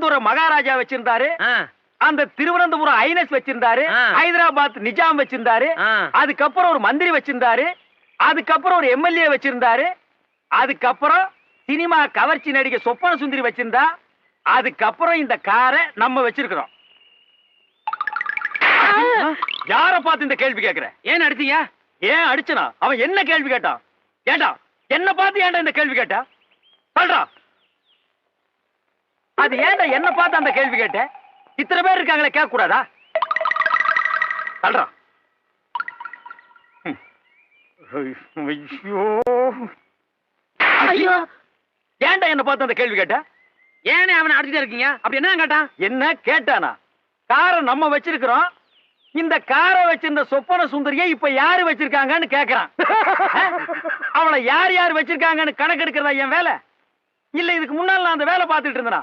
திருவனந்தபுரம் மகாராஜா வச்சிருந்தாரு, அந்த திருவனந்தபுரம் ஐனஸ் வச்சிருந்தாரு, ஹைதராபாத் நிஜாம் வச்சிருந்தாரு, அதுக்கப்புறம் ஒரு மந்திரி வச்சிருந்தாரு, அதுக்கப்புறம் ஒரு எம்எல்ஏ வச்சிருந்தாரு, அதுக்கப்புறம் சினிமா கவர்ச்சி நடிகை சொப்பன சுந்தரி வச்சிருந்தா, அதுக்கப்புறம் இந்த காரை நம்ம வச்சிருக்கிறோம். யார பார்த்து இந்த கேள்வி கேட்கிற? ஏன் அடிச்சீங்க? ஏன் அடிச்சனா? அவன் என்ன கேள்வி கேட்டான்? ஏண்டா என்ன பார்த்து ஏன்டா இந்த கேள்வி கேட்டா? சொல்றா. அது ஏன்டா என்ன பார்த்து அந்த கேள்வி கேட்ட? இத்தனை பேர் இருக்காங்களே, கேட்க கூடாதா? சொல்றா. ஐயோ, ஏன்டா என்ன பார்த்து அந்த கேள்வி கேட்ட? ஏனே அவனை அடிச்சுட்டே இருக்கீங்க? அப்படி என்ன கேட்டான்? என்ன கேட்டானா? காரை நம்ம வச்சிருக்கிறோம், இந்த காரை வச்சிருந்த சொப்பன சுந்தரியை இப்ப யாரு வச்சிருக்காங்கன்னு கேக்குறான். அவளை யார் யார் வச்சிருக்காங்கன்னு கணக்கு எடுக்கிறதா என் வேலை? இல்ல இதுக்கு முன்னால நான் அந்த வேலை பார்த்துட்டு இருந்தேனா?